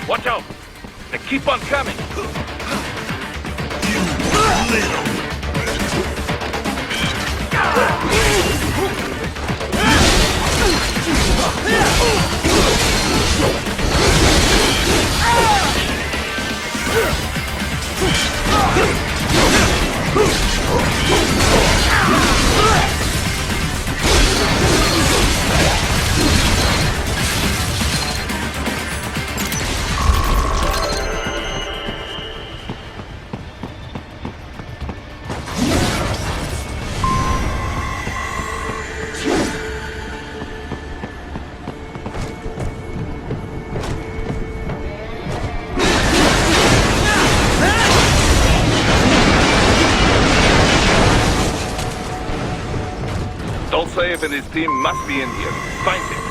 Watch out! They keep on coming! Dolcev and his team must be in here. Find him.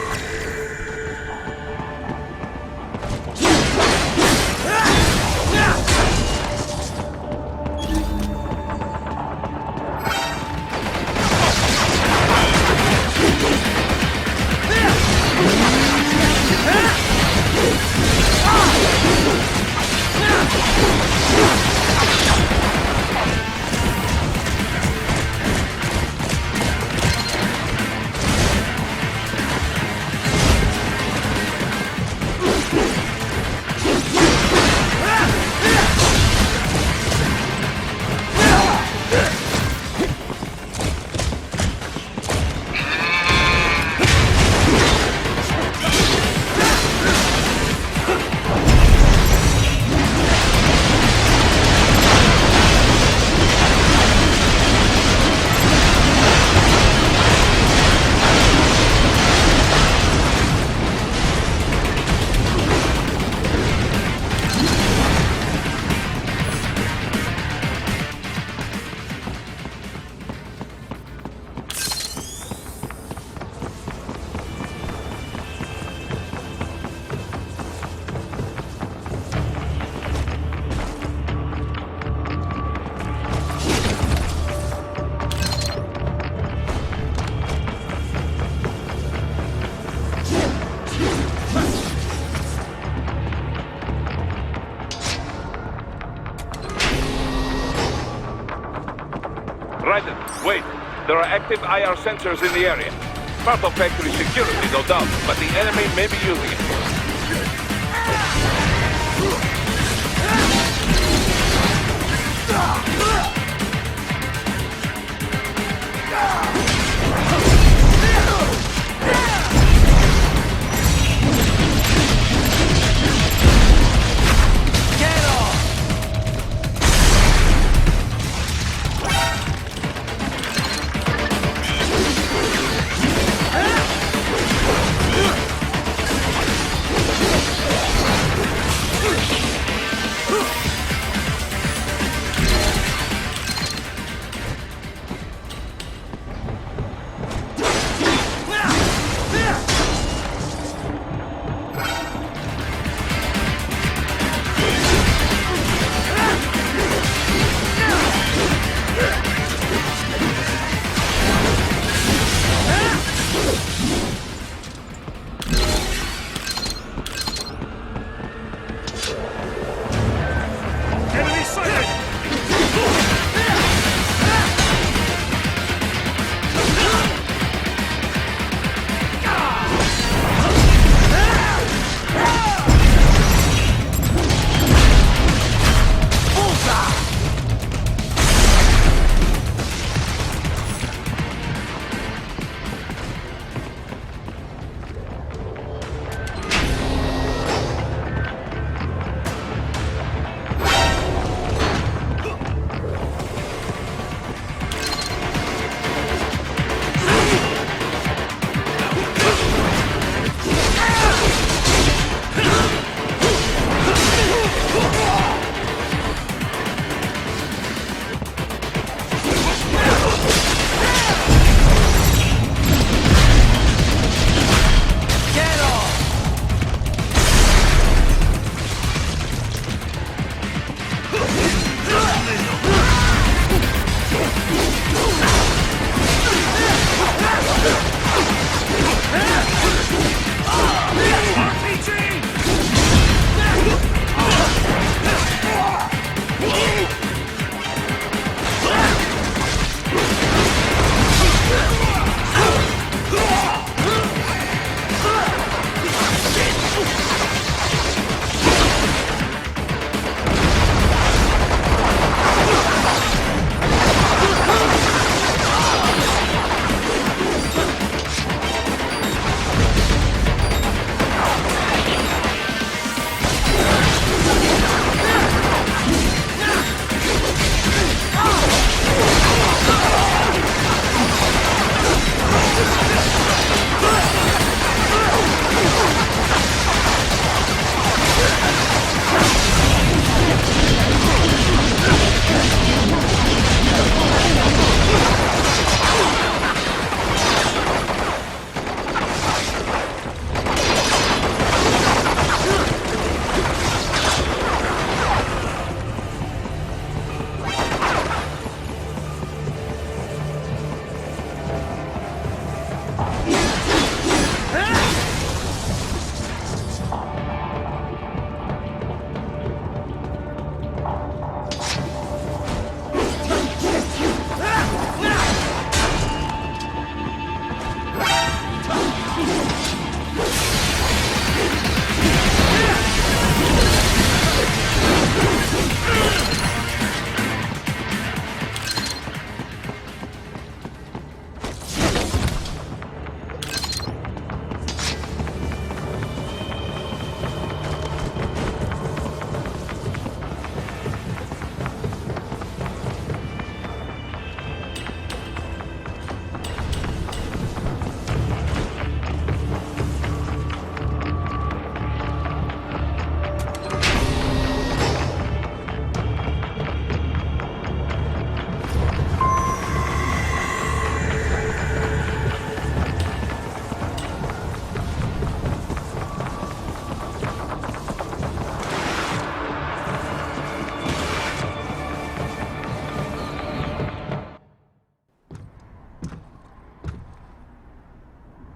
Raiden, wait. There are active IR sensors in the area. Part of factory security, no doubt, but the enemy may be using it.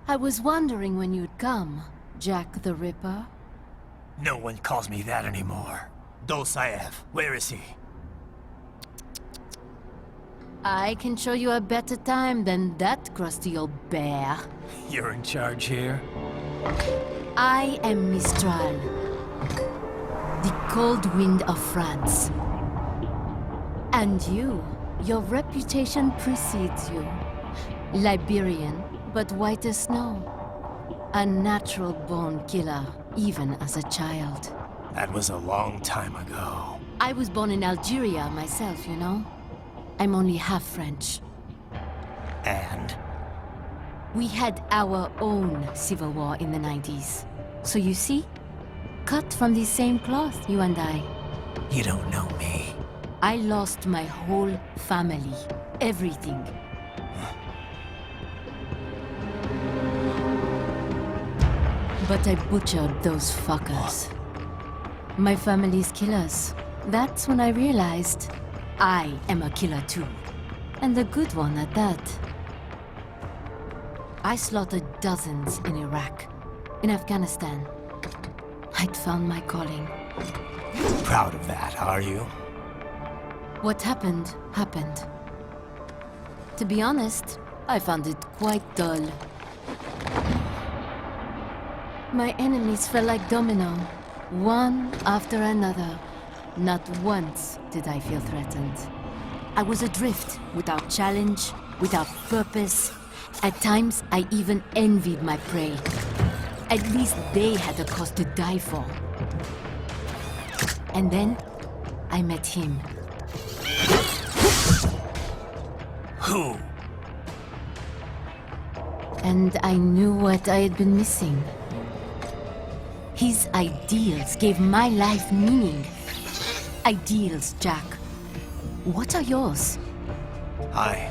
I was wondering when you'd come, Jack the Ripper. No one calls me that anymore. Dolsaev, where is he? I can show you a better time than that crusty old bear. You're in charge here? I am Mistral, the cold wind of France. And you, your reputation precedes you. Liberian, but white as snow. A natural-born killer, even as a child. That was a long time ago. I was born in Algeria myself, you know? I'm only half French. And? We had our own civil war in the 90s. So you see? Cut from the same cloth, you and I. You don't know me. I lost my whole family. Everything. But I butchered those fuckers. My family's killers. That's when I realized I am a killer too. And a good one at that. I slaughtered dozens in Iraq, in Afghanistan. I'd found my calling. Proud of that, are you? What happened, happened. To be honest, I found it quite dull. My enemies fell like domino, one after another. Not once did I feel threatened. I was adrift, without challenge, without purpose. At times, I even envied my prey. At least they had a cause to die for. And then, I met him. Who? And I knew what I had been missing. His ideals gave my life meaning. Ideals, Jack. What are yours? I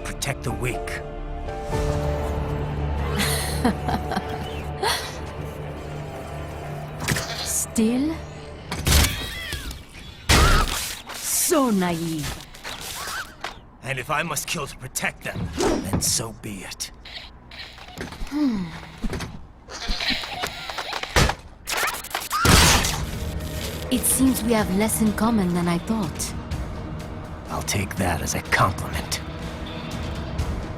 protect the weak. Still? So naive. And if I must kill to protect them, then so be it. It seems we have less in common than I thought. I'll take that as a compliment.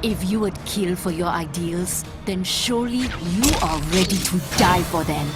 If you would kill for your ideals, then surely you are ready to die for them.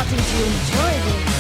starting to enjoy this.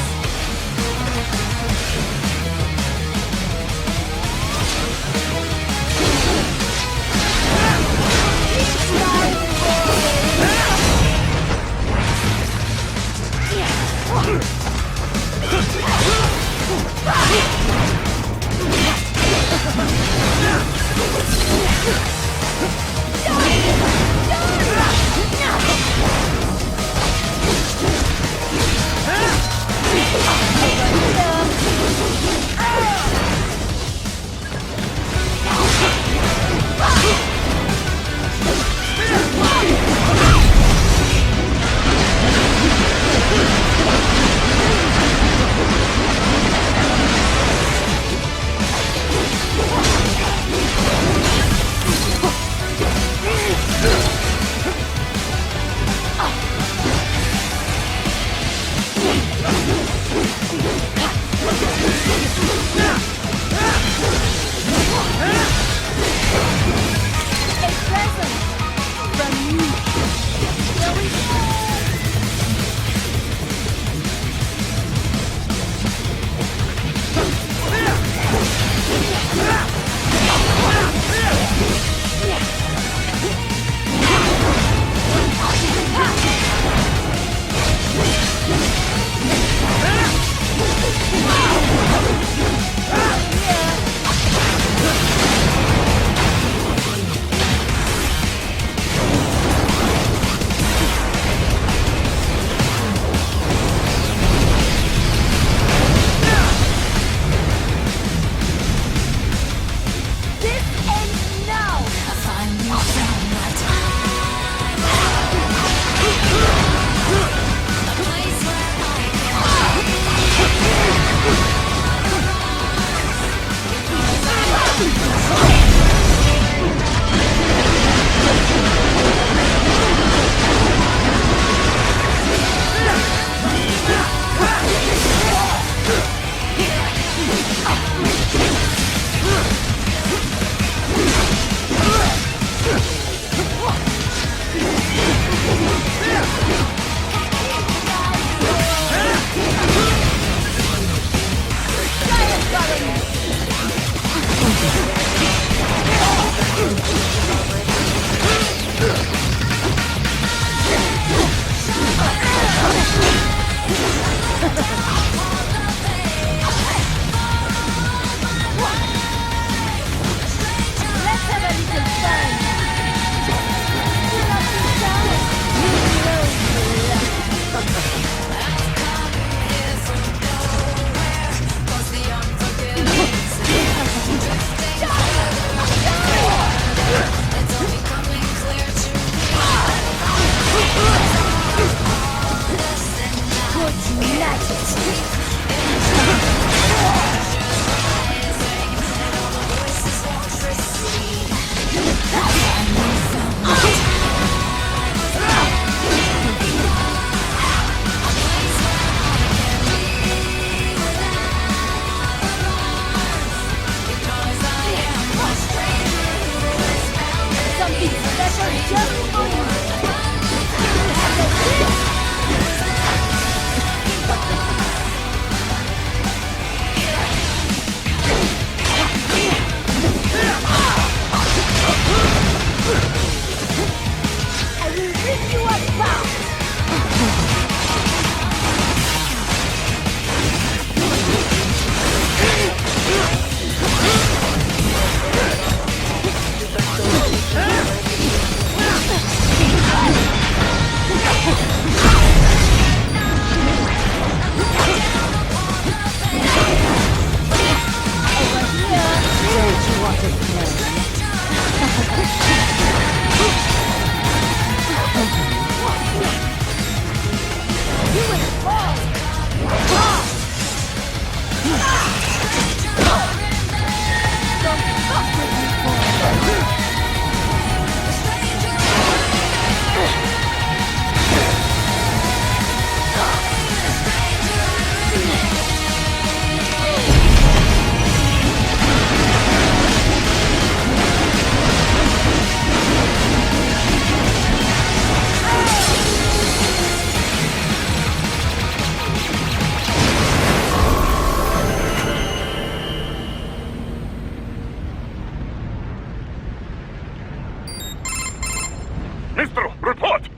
Mister, report!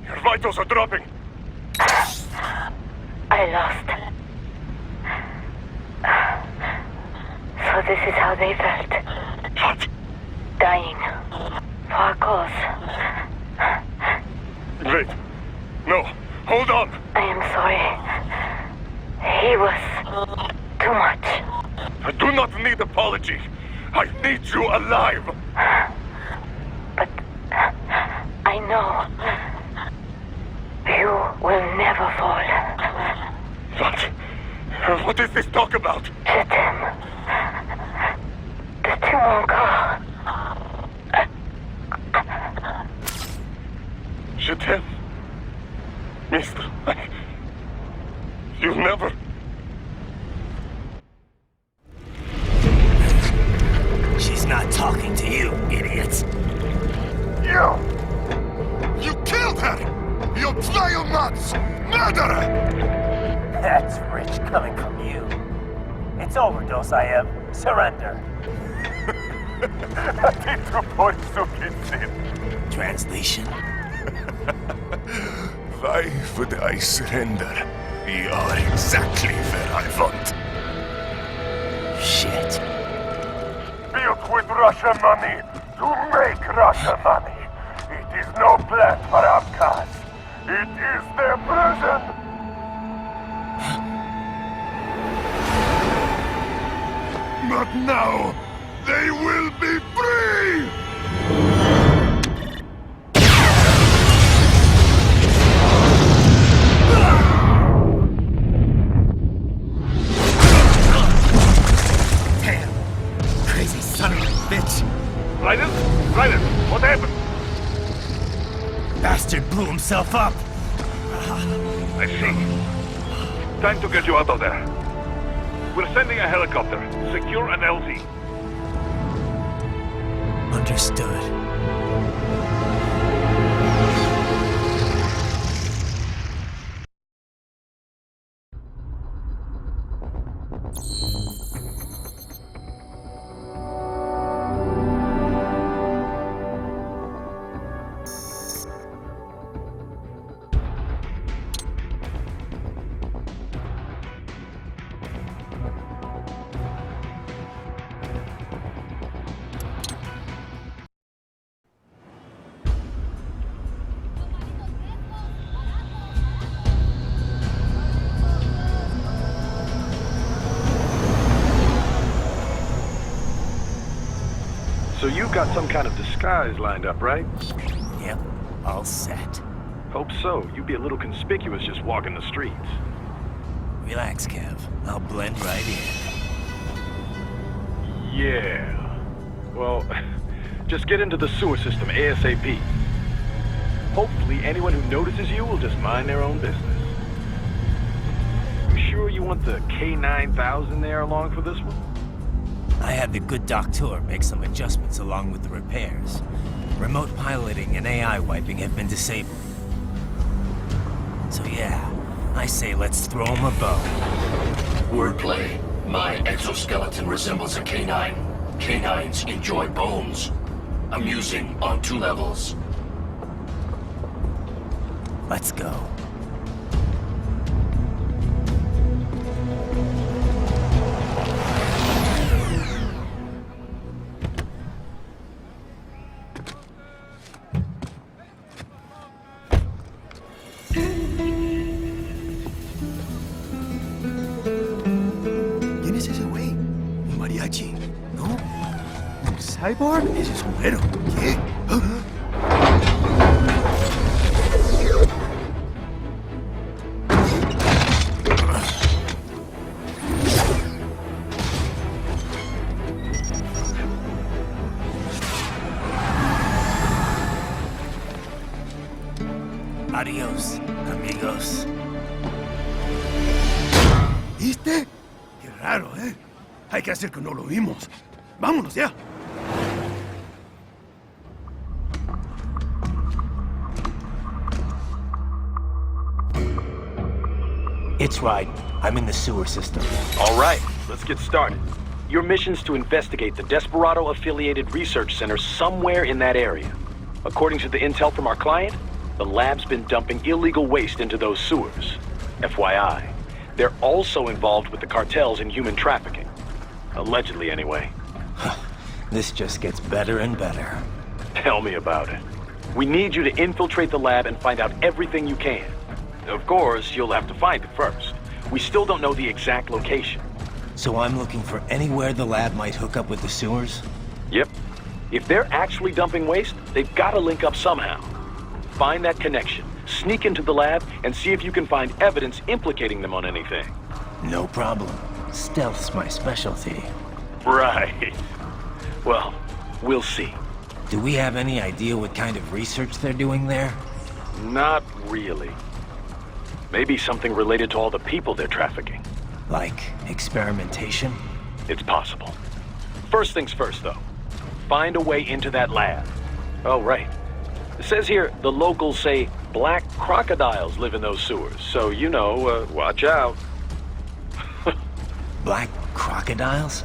Your vitals are dropping. I lost. So this is how they felt. What? Dying. For a cause. Wait. No. Hold on. I am sorry. He was too much. I do not need apology. I need you alive. But I know you will never fall. What? What is this talk about? Je t'aime. De tout mon corps. Je t'aime. Mister, you'll never... She's not talking to you, idiot. You killed her! You vile nuts! Murderer! That's rich coming from you. It's overdose, I am. Surrender. Translation. Why would I surrender? We are exactly where I want. Shit. Built with Russian money to make Russian money. It is no plan for outcasts. It is their prison. Not now. They will be free! Damn. Crazy son of a bitch. Raiden? Raiden, what happened? Bastard blew himself up. I see. Time to get you out of there. We're sending a helicopter. Secure an LZ. Understood. So you've got some kind of disguise lined up, right? Yep, all set. Hope so. You'd be a little conspicuous just walking the streets. Relax, Kev. I'll blend right in. Yeah. Well, just get into the sewer system ASAP. Hopefully anyone who notices you will just mind their own business. You sure you want the K9000 there along for this one? I had the good doctor make some adjustments along with the repairs. Remote piloting and AI wiping have been disabled. So yeah, I say let's throw him a bone. Wordplay. My exoskeleton resembles a canine. Canines enjoy bones. Amusing on 2 levels. Let's go. ¿Quién es ese güey? ¿Un mariachi? ¿No? ¿Un cyborg? Ese es un güero. ¿Qué? Adiós, amigos. ¿Viste? Qué raro, ¿eh? Hay que hacer que no lo vimos. Vámonos ya. It's right. I'm in the sewer system. All right, let's get started. Your mission's to investigate the Desperado-affiliated research center somewhere in that area. According to the intel from our client, the lab's been dumping illegal waste into those sewers. FYI, they're also involved with the cartels in human trafficking. Allegedly, anyway. This just gets better and better. Tell me about it. We need you to infiltrate the lab and find out everything you can. Of course, you'll have to find it first. We still don't know the exact location. So I'm looking for anywhere the lab might hook up with the sewers? Yep. If they're actually dumping waste, they've got to link up somehow. Find that connection, sneak into the lab, and see if you can find evidence implicating them on anything. No problem. Stealth's my specialty. Right. Well, we'll see. Do we have any idea what kind of research they're doing there? Not really. Maybe something related to all the people they're trafficking. Like experimentation? It's possible. First things first, though. Find a way into that lab. Oh, right. It says here the locals say black crocodiles live in those sewers, so you know, watch out. Black crocodiles?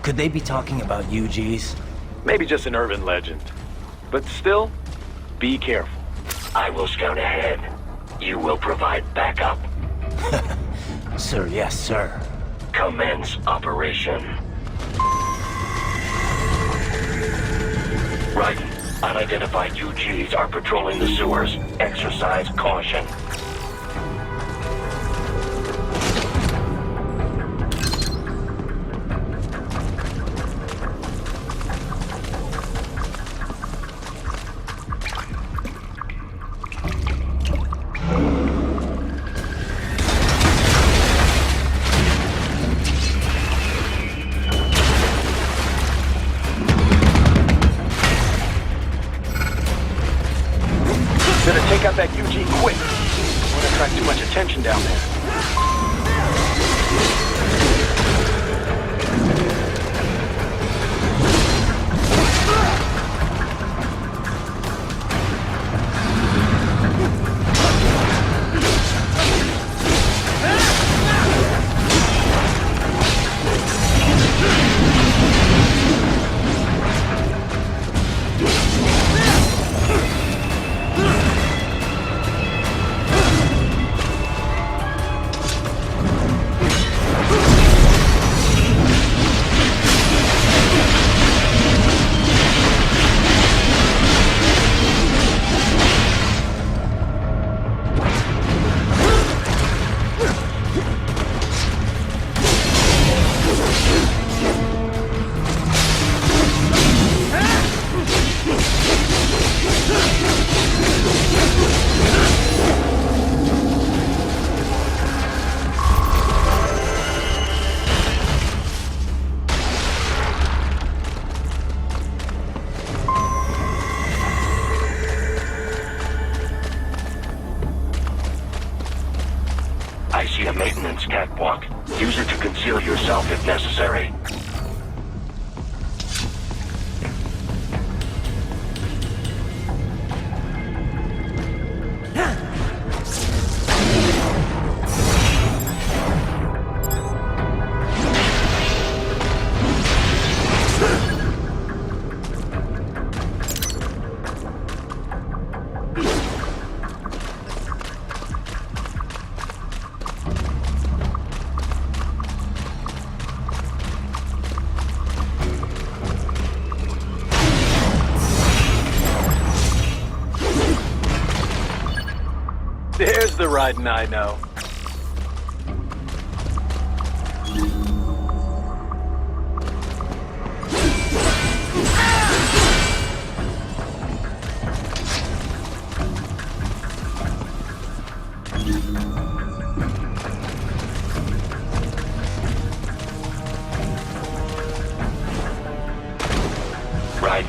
Could they be talking about UGs? Maybe just an urban legend. But still, be careful. I will scout ahead. You will provide backup. Sir, yes, sir. Commence operation. Right. Unidentified UGs are patrolling the sewers. Exercise caution. Better take out that UG quick. Won't attract too much attention down there. I see a maintenance catwalk. Use it to conceal yourself if necessary. There's the riding I know. Right.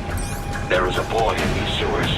There is a boy in these sewers.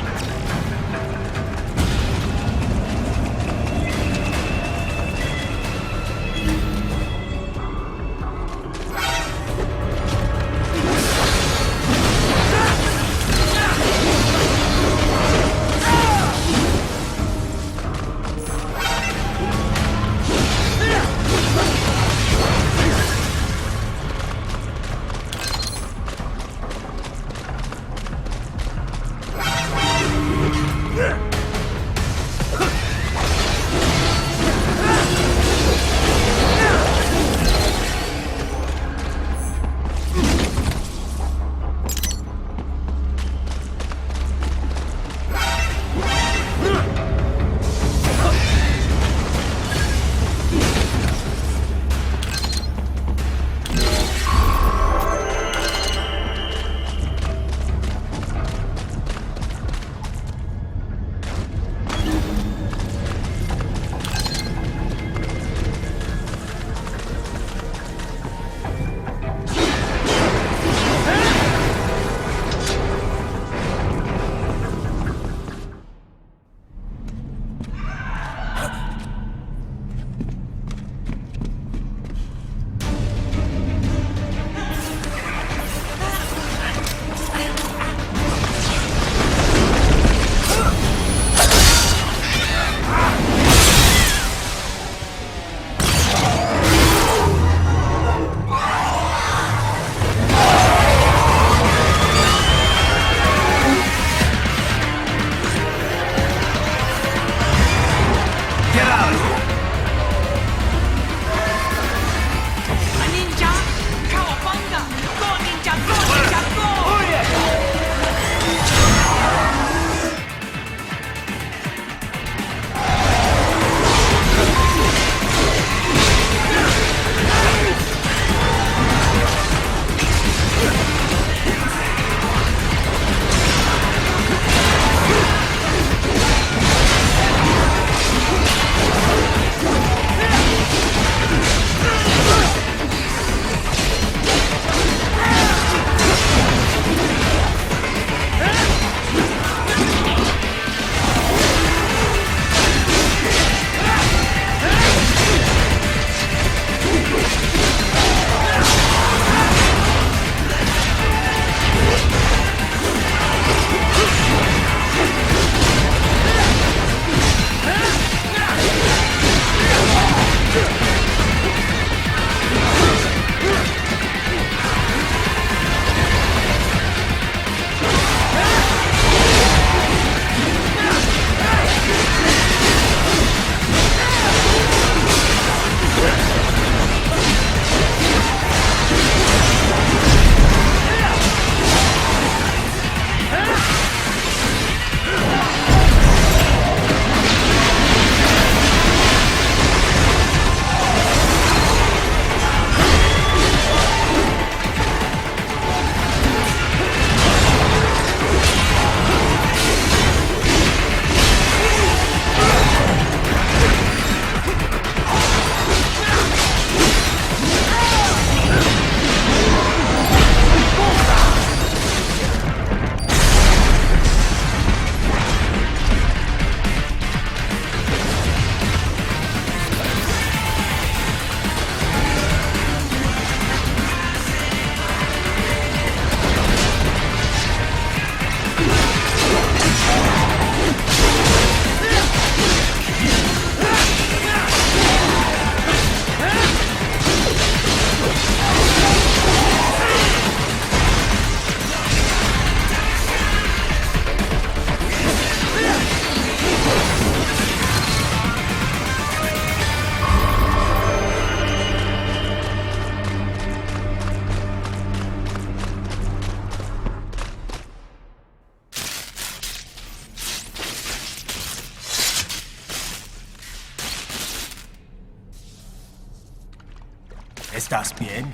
¿Estás bien?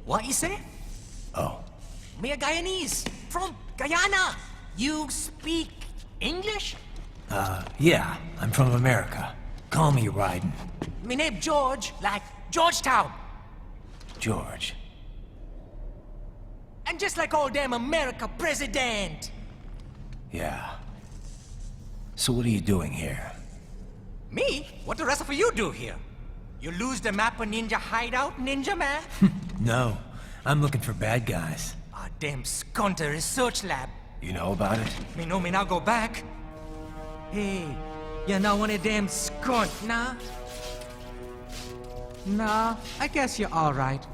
What you say? Oh. Me a Guyanese from Guyana. You speak English? Yeah, I'm from America. Call me Ryden. Me name George, like Georgetown. George. And just like all damn America president. Yeah. So what are you doing here? Me? What the rest of you do here? You lose the map of Ninja hideout, Ninja man? No, I'm looking for bad guys. Ah, damn skunter research lab. You know about it? Me know me now go back. Hey, you not one of them skunt, nah? Nah, I guess you're alright.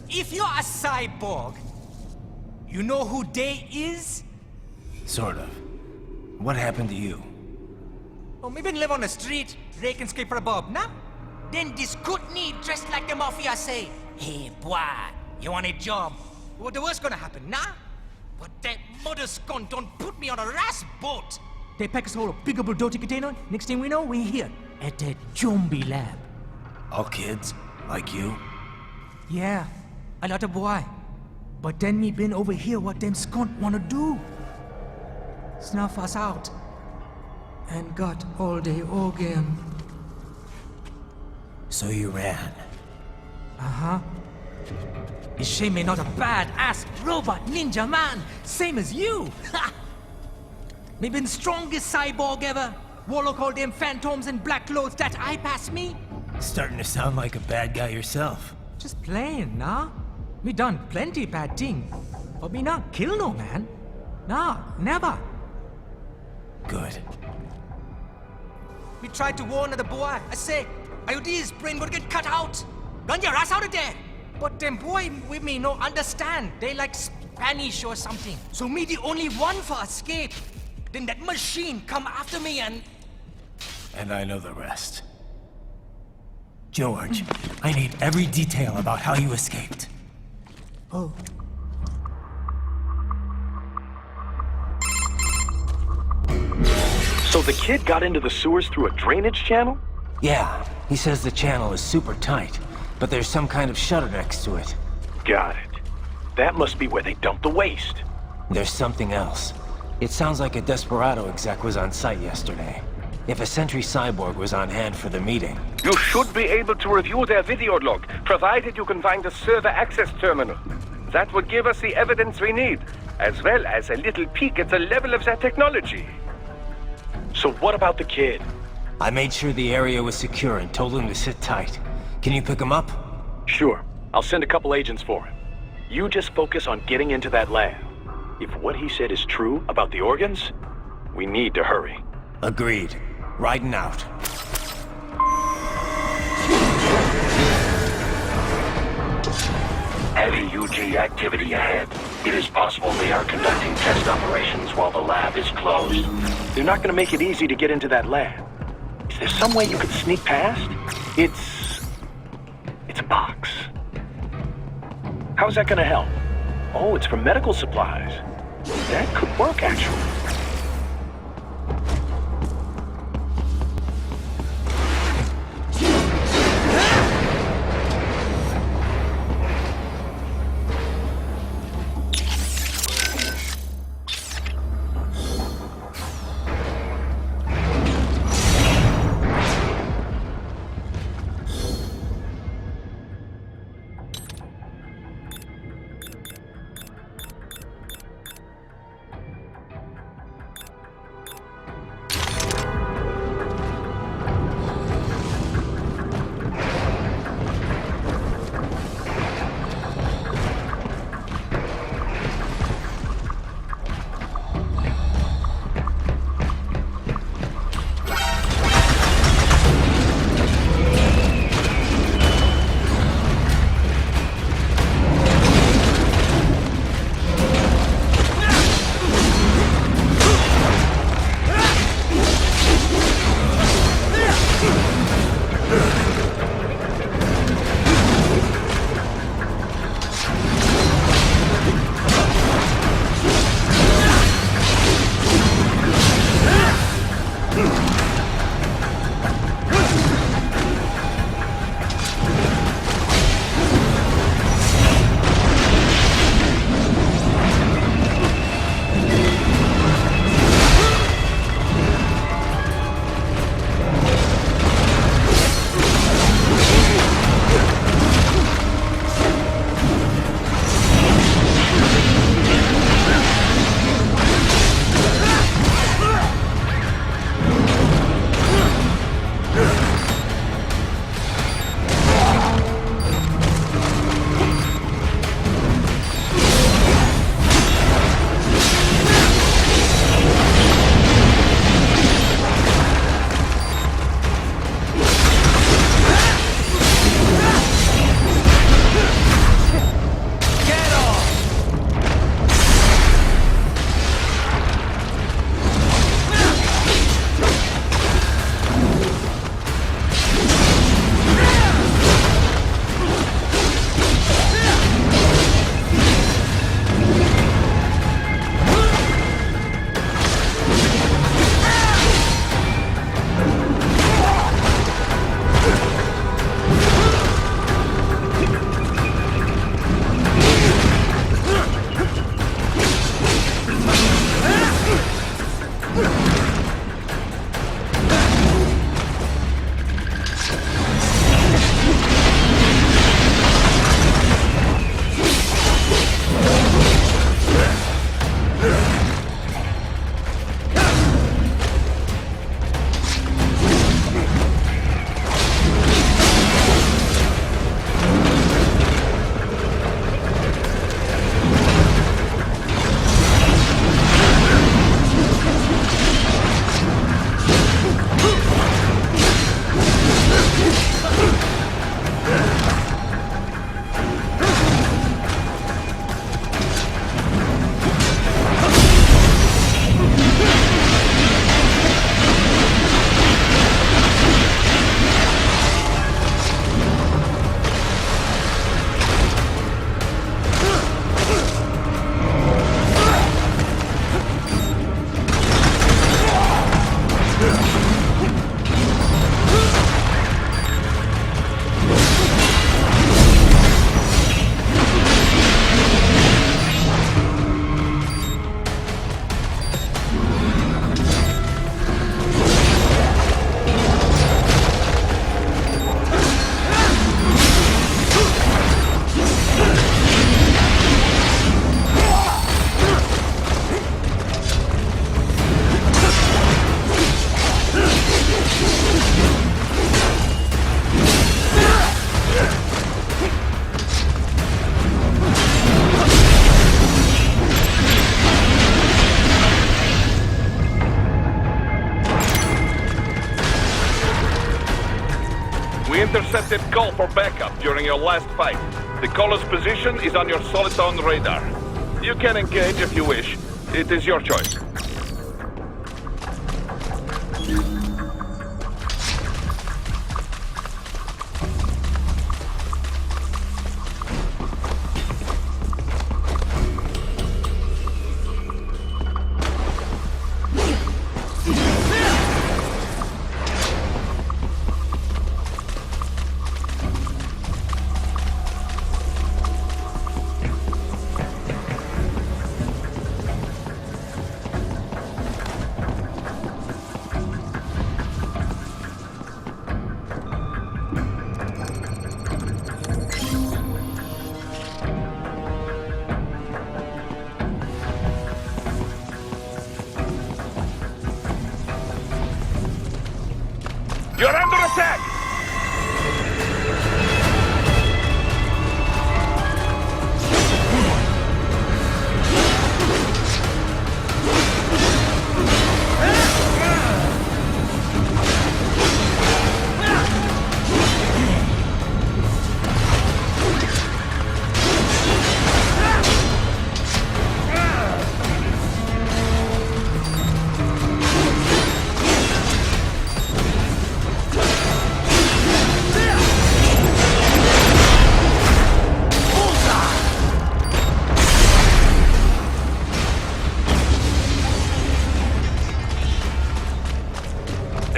If you're a cyborg, you know who they is? Sort of. What happened to you? Oh, me been live on the street, rake and scrape for a bob, nah? Then this good need dressed like the mafia say, hey boy, you want a job? What the worst gonna happen, nah? But that mother scunt don't put me on a ras boat. They pack us whole a big old dirty container. Next thing we know, we're here at the zombie lab. All kids? Like you? Yeah, a lot of boy. But then me been over here what them scunt wanna do. Snuff us out. And got all the organ. So you ran. Uh-huh. Is she me not a bad-ass robot ninja man, same as you? Ha! Me been strongest cyborg ever. Warlock all them phantoms in black clothes that eye pass me. Starting to sound like a bad guy yourself. Just playing, nah? Me done plenty bad thing. But me not kill no man. Nah, never. Good. We tried to warn the boy. I say, IOD's brain would get cut out. Gun your ass out of there. But them boy with me no understand. They like Spanish or something. So me the only one for escape. Then that machine come after me and... And I know the rest. George, I need every detail about how you escaped. Oh. So the kid got into the sewers through a drainage channel? Yeah, he says the channel is super tight, but there's some kind of shutter next to it. Got it. That must be where they dumped the waste. There's something else. It sounds like a Desperado exec was on site yesterday. If a Sentry Cyborg was on hand for the meeting. You should be able to review their video log, provided you can find a server access terminal. That would give us the evidence we need, as well as a little peek at the level of their technology. So what about the kid? I made sure the area was secure and told him to sit tight. Can you pick him up? Sure. I'll send a couple agents for him. You just focus on getting into that lab. If what he said is true about the organs, we need to hurry. Agreed. Riding out. Heavy UG activity ahead. It is possible they are conducting test operations while the lab is closed. They're not gonna make it easy to get into that lab. Is there some way you could sneak past? It's a box. How's that gonna help? Oh, it's for medical supplies. That could work, actually. intercepted call for backup during your last fight. The caller's position is on your Soliton radar. You can engage if you wish. It is your choice. You're under attack!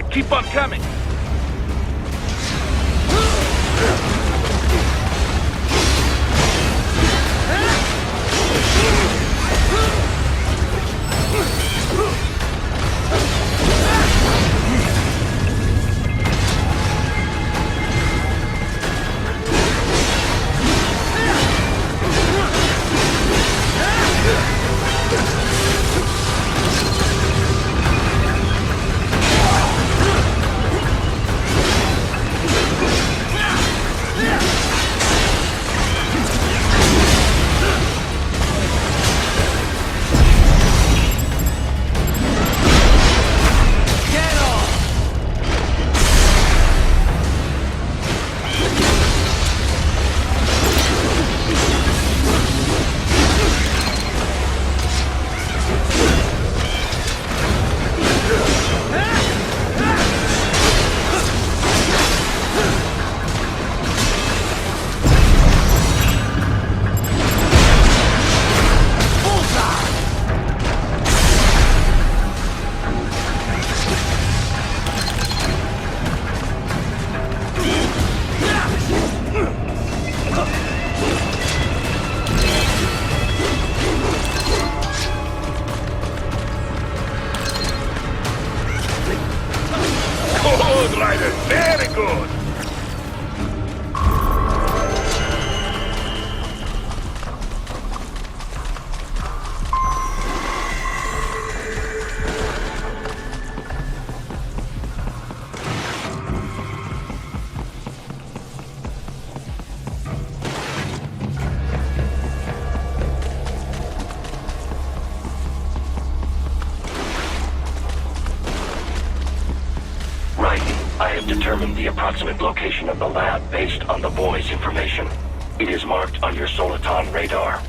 Keep on coming! Good, Ryder. Very good. I have determined the approximate location of the lab based on the boy's information. It is marked on your Soliton radar.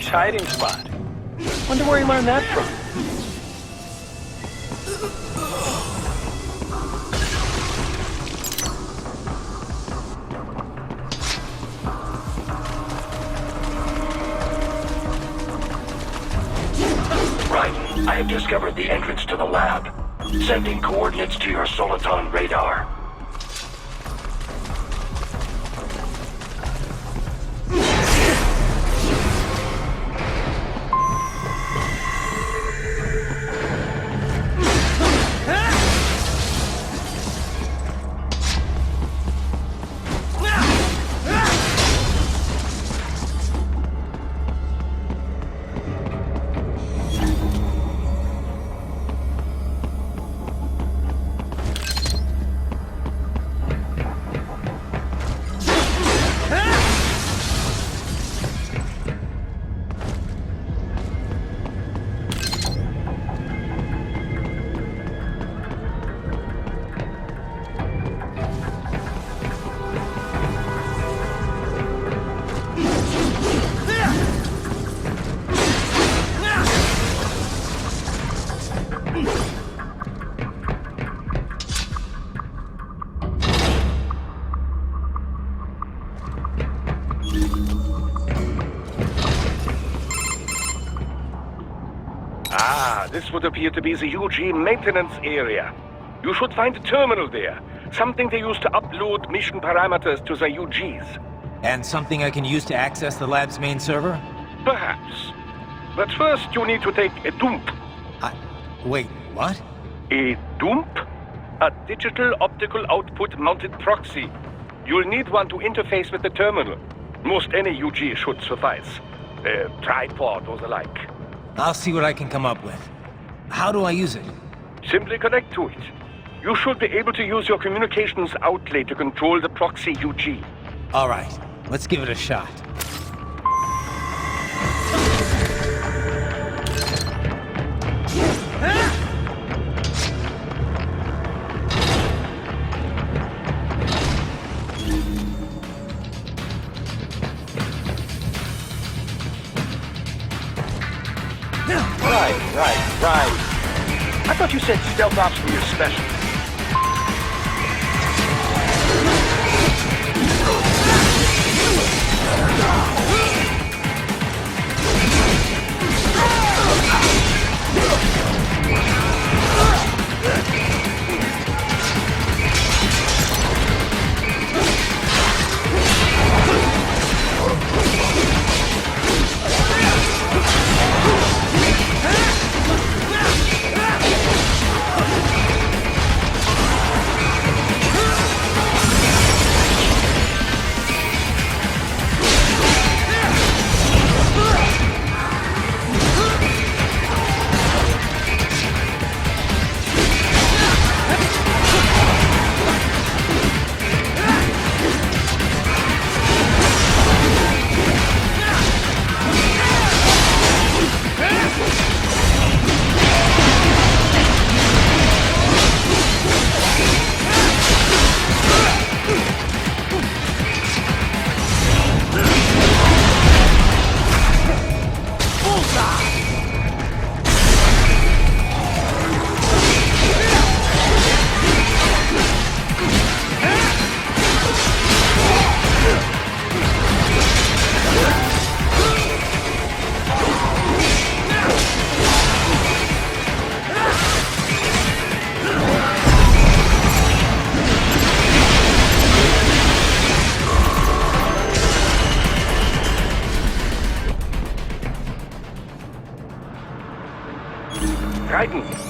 Nice hiding spot. Wonder where he learned that from. Right. I have discovered the entrance to the lab. Sending coordinates to your Soliton radar. This would appear to be the UG maintenance area. You should find a terminal there. Something they use to upload mission parameters to the UGs. And something I can use to access the lab's main server? Perhaps. But first you need to take a dump. Wait, what? A dump? A digital optical output mounted proxy. You'll need one to interface with the terminal. Most any UG should suffice. A tripod or the like. I'll see what I can come up with. How do I use it? Simply connect to it. You should be able to use your communications outlet to control the proxy UG. All right, let's give it a shot. Right. I thought you said stealth ops were your specialty.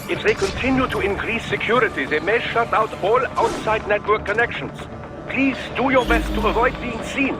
If they continue to increase security, they may shut out all outside network connections. Please do your best to avoid being seen.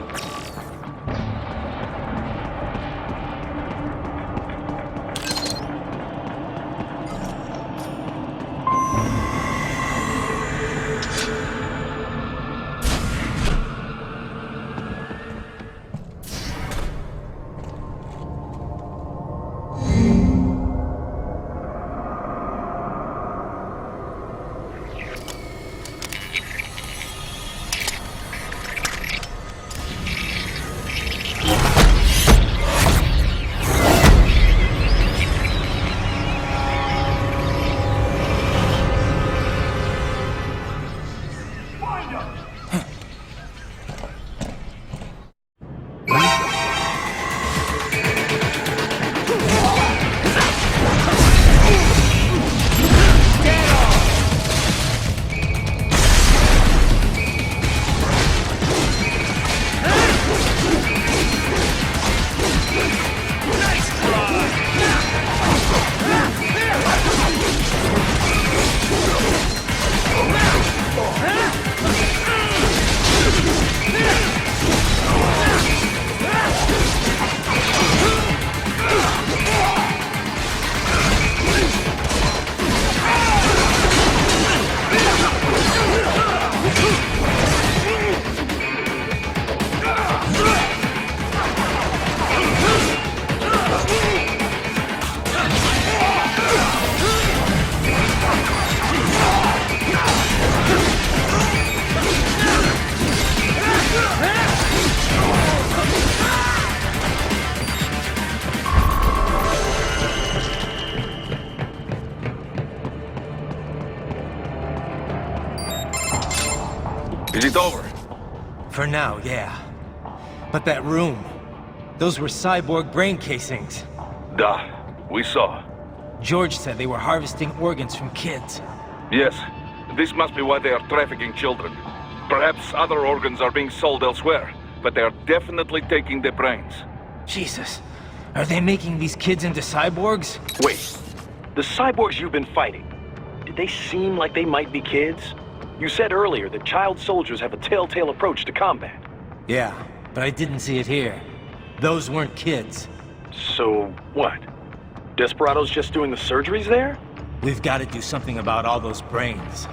Is it over? For now, yeah. But that room, those were cyborg brain casings. Duh. We saw. George said they were harvesting organs from kids. Yes. This must be why they are trafficking children. Perhaps other organs are being sold elsewhere, but they are definitely taking their brains. Jesus. Are they making these kids into cyborgs? Wait, the cyborgs you've been fighting, did they seem like they might be kids? You said earlier that child soldiers have a telltale approach to combat. Yeah, but I didn't see it here. Those weren't kids. So, what? Desperados just doing the surgeries there? We've got to do something about all those brains.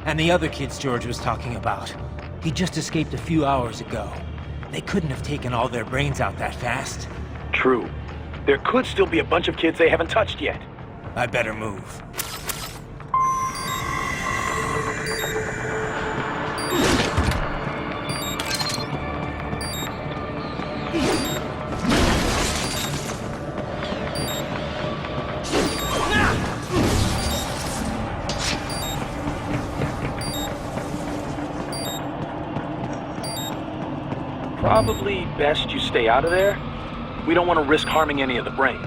And the other kids George was talking about. He just escaped a few hours ago. They couldn't have taken all their brains out that fast. True. There could still be a bunch of kids they haven't touched yet. I better move. Probably best you stay out of there. We don't want to risk harming any of the brains.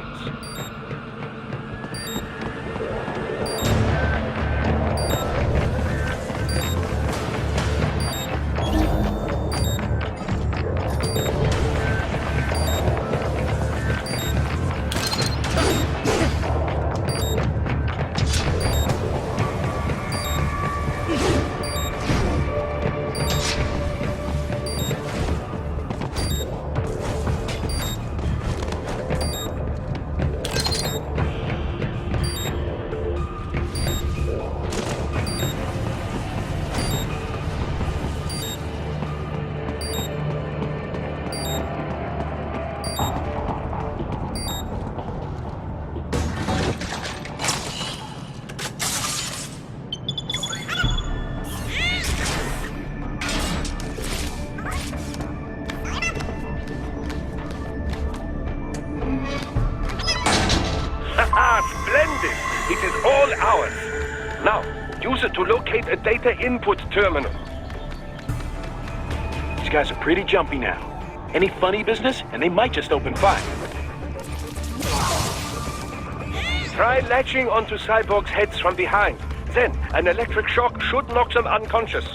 Splendid! It is all ours. Now, use it to locate a data input terminal. These guys are pretty jumpy now. Any funny business, and they might just open fire. Try latching onto cyborgs' heads from behind. Then, an electric shock should knock them unconscious.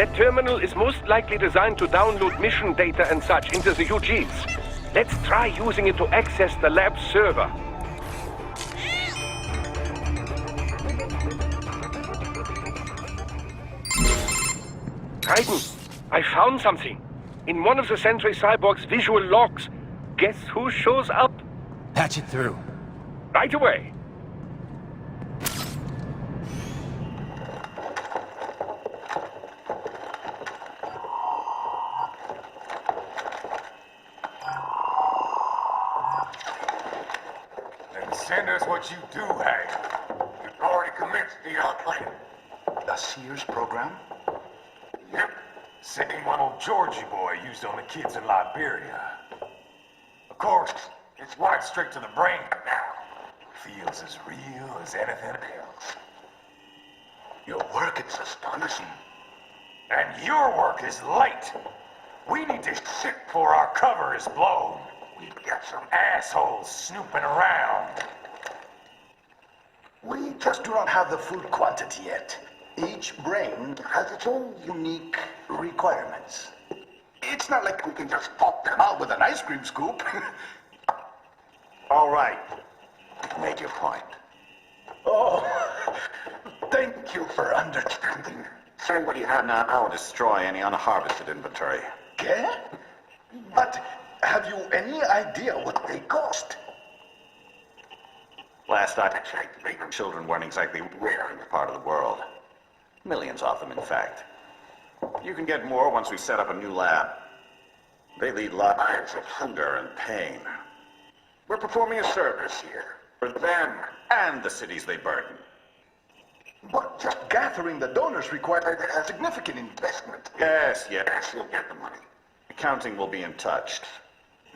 That terminal is most likely designed to download mission data and such into the UGs. Let's try using it to access the lab server. Raiden, I found something. In one of the Sentry Cyborg's visual logs. Guess who shows up? Patch it through. Right away. Bartender's what you do, Hank. You've already commenced the plan. The Sears program? Yep. Same one old Georgie boy used on the kids in Liberia. Of course, it's right straight to the brain now. Feels as real as anything else. Your work is astonishing. And your work is late. We need to shit before our cover is blown. We've got some assholes snooping around. We just do not have the full quantity yet. Each brain has its own unique requirements. It's not like we can just pop them out with an ice cream scoop. All right. Make your point. Oh, thank you for understanding. Send what you have now. I'll destroy any unharvested inventory. Okay? But have you any idea what they cost? Last I checked, children weren't exactly rare in this part of the world. Millions of them, in fact. You can get more once we set up a new lab. They lead lives of hunger and pain. We're performing a service here for them and the cities they burden. But just gathering the donors requires a significant investment. Yes, you'll get the money. Accounting will be in touch.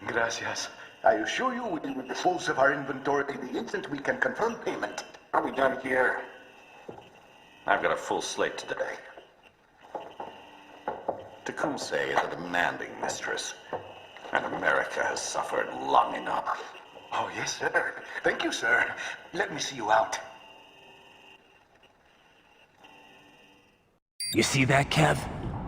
Gracias. I assure you we will dispose of our inventory the instant we can confirm payment. Are we done here? I've got a full slate today. Tecumseh is a demanding mistress, and America has suffered long enough. Oh, yes, sir. Thank you, sir. Let me see you out. You see that, Kev?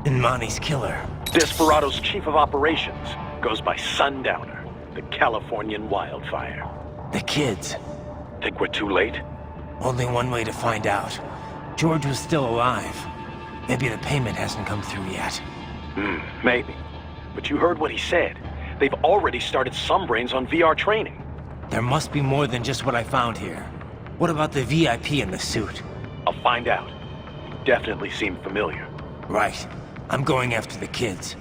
Inmani's killer. Desperado's chief of operations goes by Sundowner, the Californian wildfire. The kids. Think we're too late? Only one way to find out. George was still alive. Maybe the payment hasn't come through yet. Maybe. But you heard what he said. They've already started some brains on VR training. There must be more than just what I found here. What about the VIP in the suit? I'll find out. You definitely seem familiar. Right. I'm going after the kids.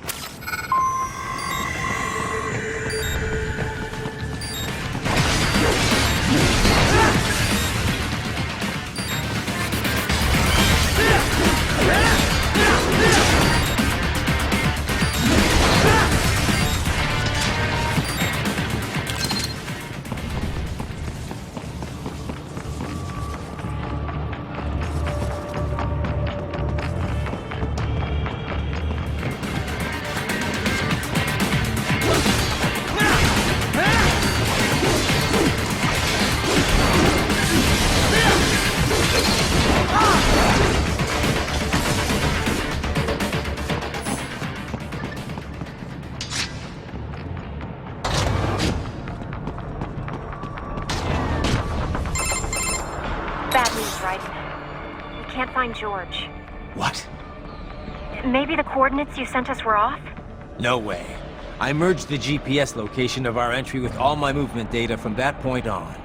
Can't find George. What? Maybe the coordinates you sent us were off? No way. I merged the GPS location of our entry with all my movement data from that point on.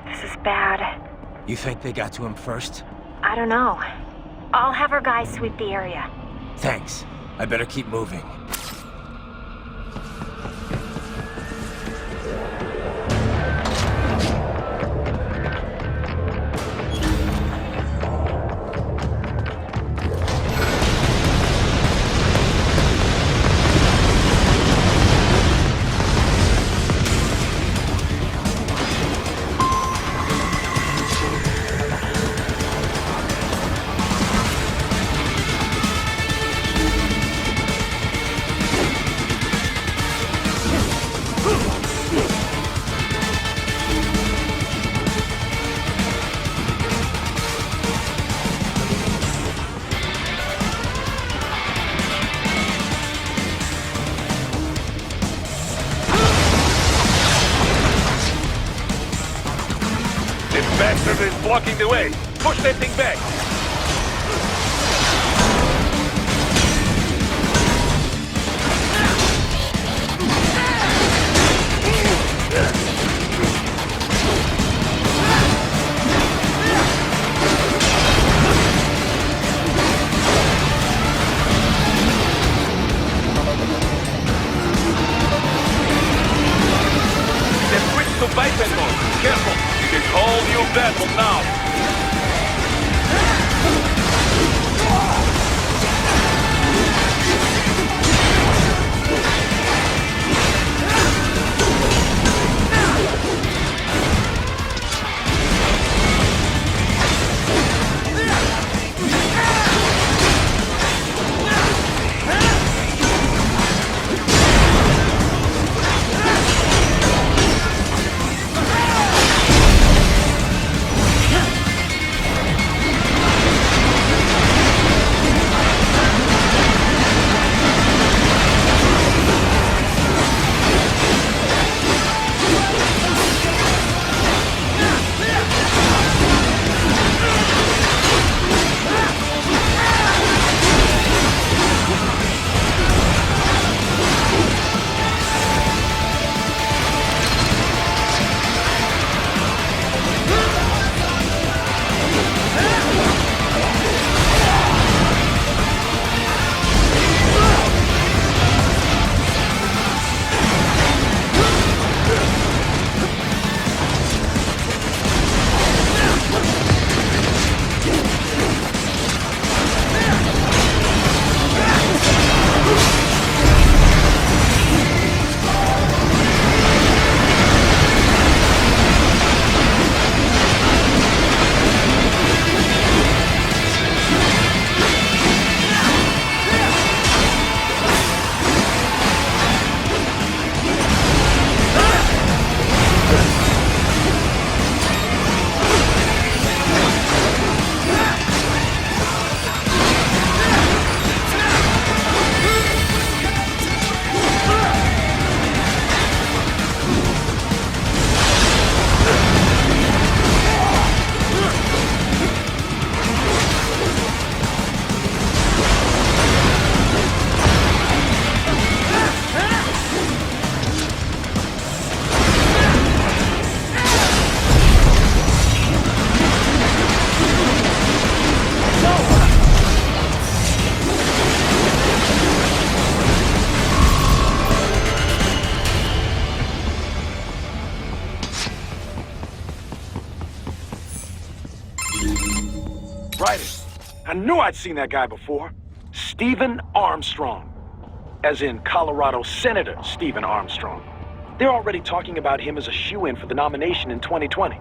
This is bad. You think they got to him first? I don't know. I'll have our guys sweep the area. Thanks. I better keep moving. Bastard is blocking the way. Push that thing back. Then switch to bypass mode. Careful. It is Move that one now. Right. I knew I'd seen that guy before. Stephen Armstrong. As in Colorado Senator Stephen Armstrong. They're already talking about him as a shoo-in for the nomination in 2020.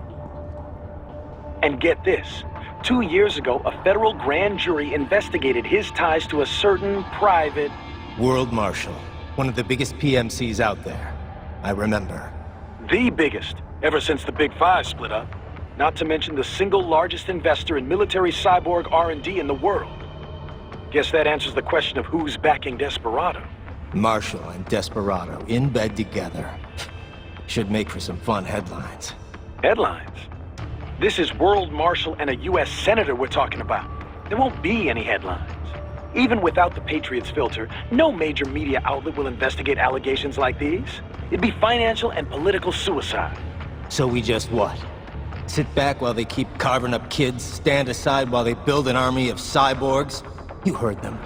And get this. 2 years ago, a federal grand jury investigated his ties to a certain private... World Marshal. One of the biggest PMCs out there. I remember. The biggest, ever since the Big Five split up. Not to mention the single largest investor in military cyborg R&D in the world. Guess that answers the question of who's backing Desperado. Marshall and Desperado in bed together. Should make for some fun headlines. Headlines? This is World Marshal and a U.S. Senator we're talking about. There won't be any headlines. Even without the Patriots filter, no major media outlet will investigate allegations like these. It'd be financial and political suicide. So we just what? Sit back while they keep carving up kids, stand aside while they build an army of cyborgs? You heard them.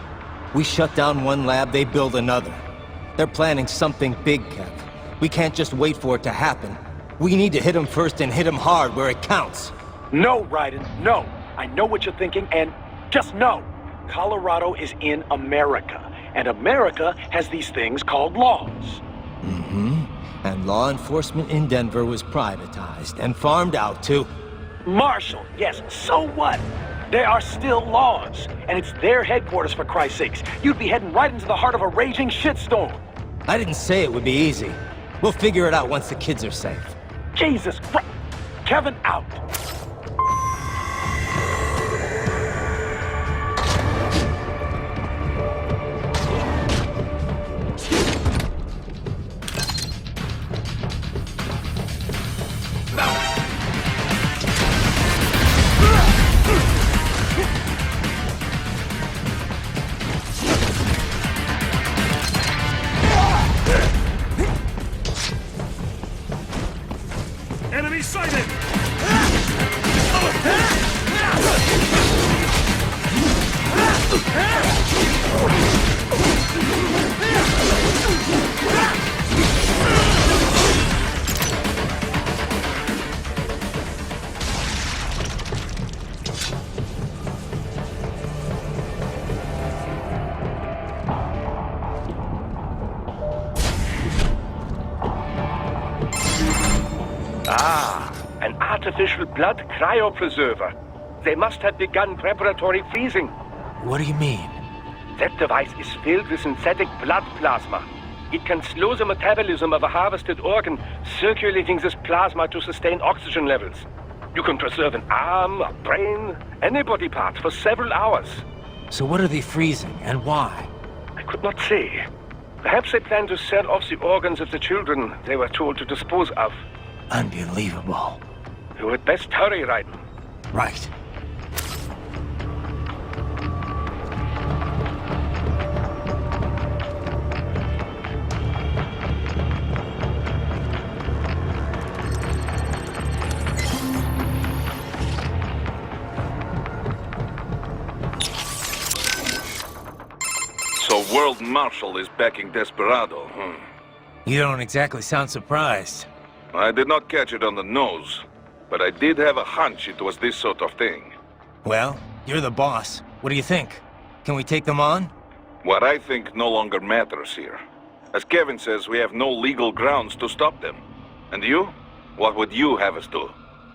We shut down one lab, they build another. They're planning something big, Kev. We can't just wait for it to happen. We need to hit them first and hit them hard where it counts. No, Raiden, no. I know what you're thinking, and just know. Colorado is in America, and America has these things called laws. Mm-hmm. And law enforcement in Denver was privatized and farmed out to... Marshall, yes, so what? There are still laws, and it's their headquarters, for Christ's sakes. You'd be heading right into the heart of a raging shitstorm. I didn't say it would be easy. We'll figure it out once the kids are safe. Jesus Christ. Kevin out. Enemy sighted! Ah, an artificial blood cryopreserver. They must have begun preparatory freezing. What do you mean? That device is filled with synthetic blood plasma. It can slow the metabolism of a harvested organ, circulating this plasma to sustain oxygen levels. You can preserve an arm, a brain, any body part for several hours. So what are they freezing, and why? I could not say. Perhaps they plan to sell off the organs of the children they were told to dispose of. Unbelievable. You had best hurry, Raiden. Right. So World Marshal is backing Desperado, You don't exactly sound surprised. I did not catch it on the nose, but I did have a hunch it was this sort of thing. Well, you're the boss. What do you think? Can we take them on? What I think no longer matters here. As Kevin says, we have no legal grounds to stop them. And you? What would you have us do?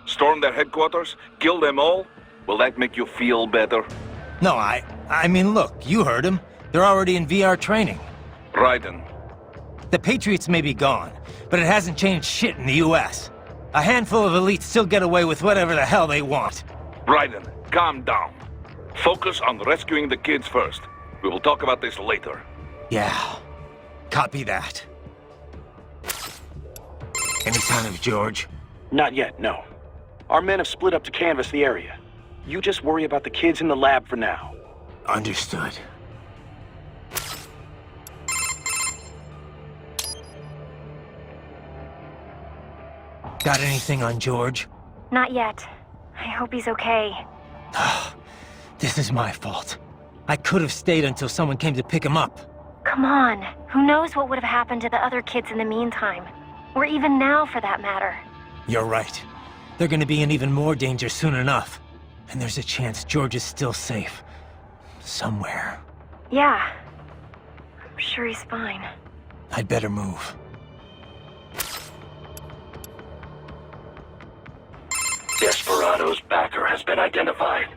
Storm their headquarters? Kill them all? Will that make you feel better? No, I mean, look, you heard him. They're already in VR training. Raiden. The Patriots may be gone, but it hasn't changed shit in the US. A handful of elites still get away with whatever the hell they want. Raiden, calm down. Focus on rescuing the kids first. We will talk about this later. Yeah, copy that. Any sign of George? Not yet, no. Our men have split up to canvass the area. You just worry about the kids in the lab for now. Understood. Got anything on George? Not yet. I hope he's okay. This is my fault. I could have stayed until someone came to pick him up. Come on. Who knows what would have happened to the other kids in the meantime? Or even now, for that matter. You're right. They're gonna be in even more danger soon enough. And there's a chance George is still safe. Somewhere. Yeah. I'm sure he's fine. I'd better move. Desperado's backer has been identified.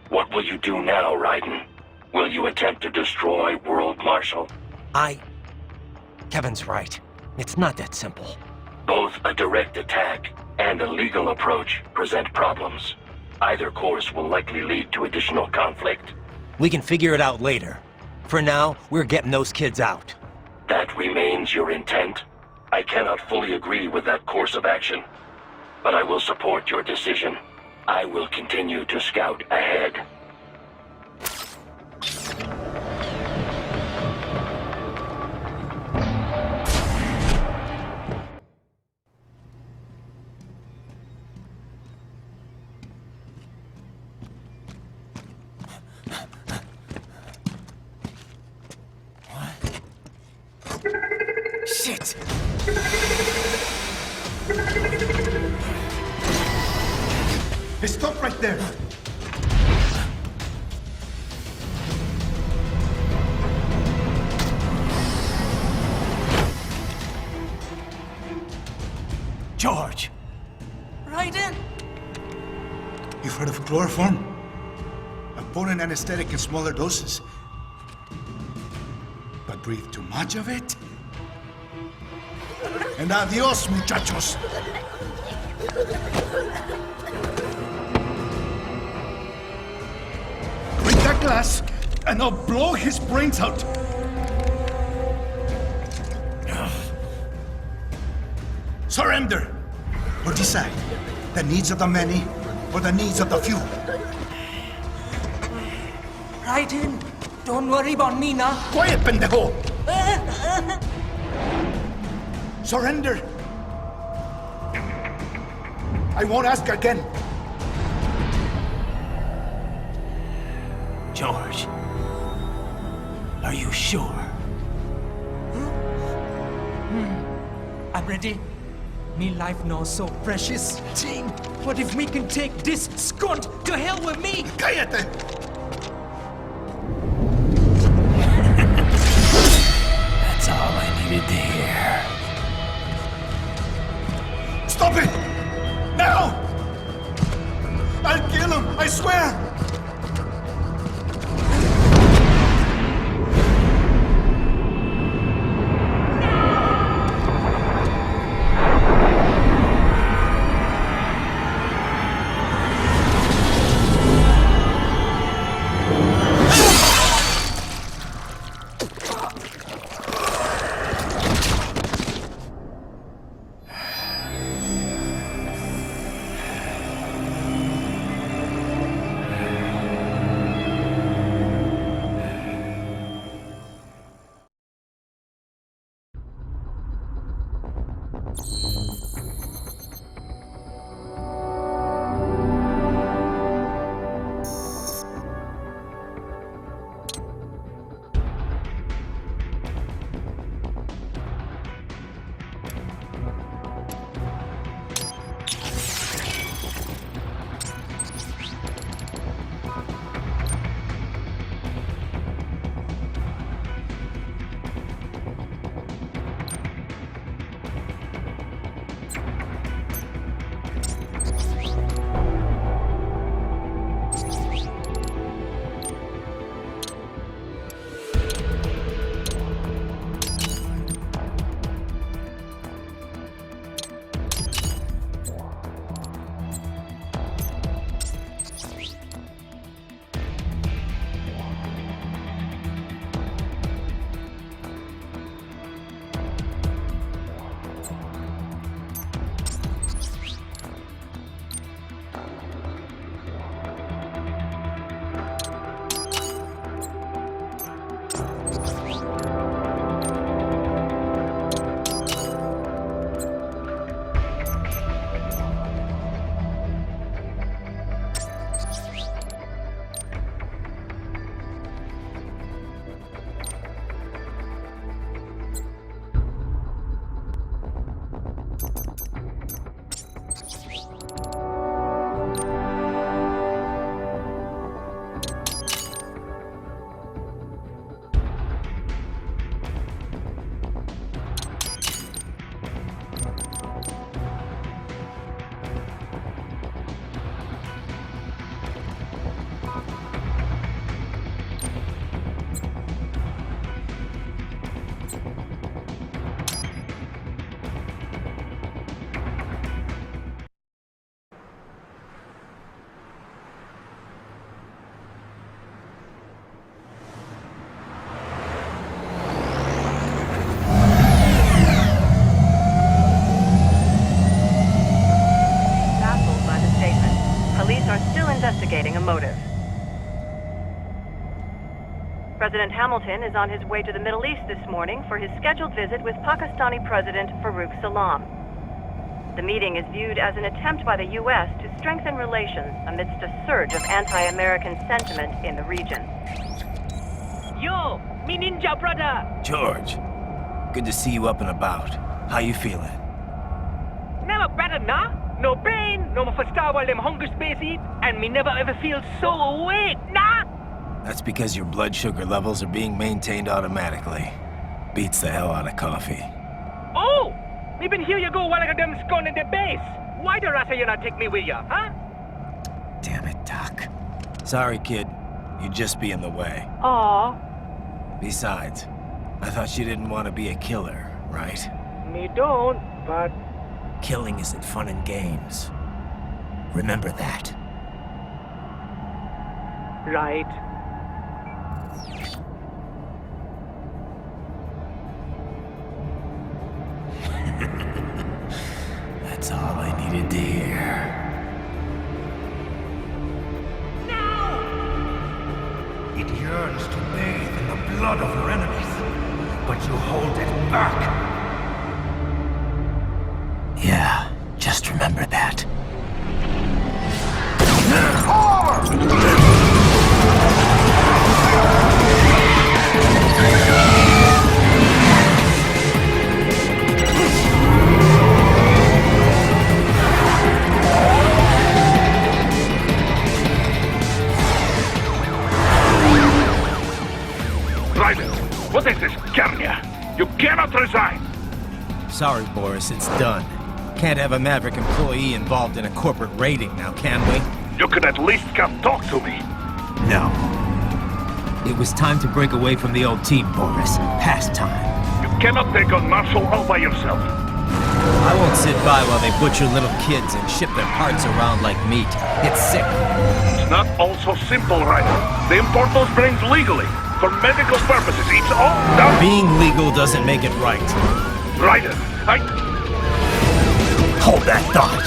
What will you do now, Raiden? Will you attempt to destroy World Marshal? Kevin's right. It's not that simple. Both a direct attack and a legal approach present problems. Either course will likely lead to additional conflict. We can figure it out later. For now, we're getting those kids out. That remains your intent. I cannot fully agree with that course of action, but I will support your decision. I will continue to scout ahead. Shit! Hey, stop right there! George! Raiden! You've heard of chloroform? A potent anesthetic in smaller doses. But breathe too much of it? And adios, muchachos! Break that glass, and I'll blow his brains out! Surrender! Or decide, the needs of the many, or the needs of the few. Raiden, don't worry about me now. Quiet, pendejo! Surrender! I won't ask again. George, are you sure? I'm ready. Me life now so precious. Ting, what if we can take this skunt to hell with me? Cállate! That's all I needed to hear. Stop it! Investigating a motive. President Hamilton is on his way to the Middle East this morning for his scheduled visit with Pakistani President Farouk Salam. The meeting is viewed as an attempt by the U.S. to strengthen relations amidst a surge of anti-American sentiment in the region. Yo, me ninja brother! George, good to see you up and about. How you feeling? Never better, nah? No pain, no more star while them hunger space eat, and me never ever feel so awake, nah? That's because your blood sugar levels are being maintained automatically. Beats the hell out of coffee. Oh! Me been here you go while I got them scone in the base. Why the rasa you not take me with ya, huh? Damn it, Doc. Sorry, kid. You'd just be in the way. Aw. Besides, I thought you didn't want to be a killer, right? Me don't, but... Killing isn't fun and games. Remember that. Right. That's all I needed to hear. No! It yearns to bathe in the blood of your enemies, but you hold it back. Yeah, just remember that. Private, what is this, Garnia? You cannot resign! Sorry, Boris, it's done. Can't have a Maverick employee involved in a corporate raiding now, can we? You could at least come talk to me. No. It was time to break away from the old team, Boris. Past time. You cannot take on Marshall all by yourself. I won't sit by while they butcher little kids and ship their parts around like meat. It's sick. It's not all so simple, Ryder. They import those brains legally, for medical purposes. It's all done. Being legal doesn't make it right. Ryder, Hold that thought.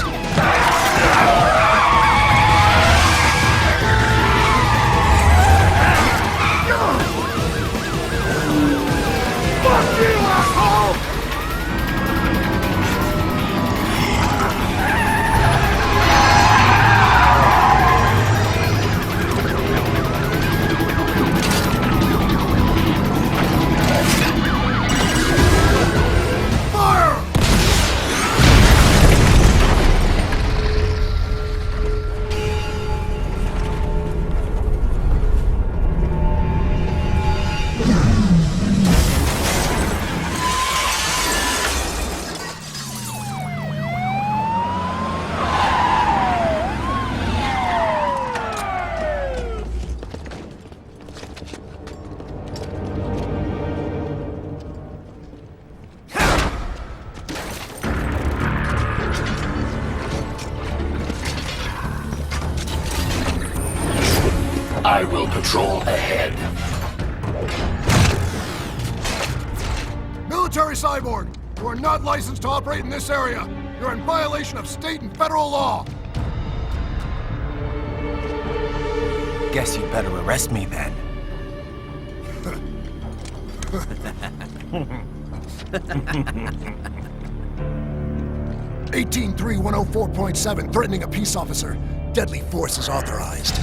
Fuck you, asshole! I will patrol ahead. Military cyborg, you are not licensed to operate in this area. You're in violation of state and federal law. Guess you'd better arrest me then. 18.3.104.7, threatening a peace officer. Deadly force is authorized.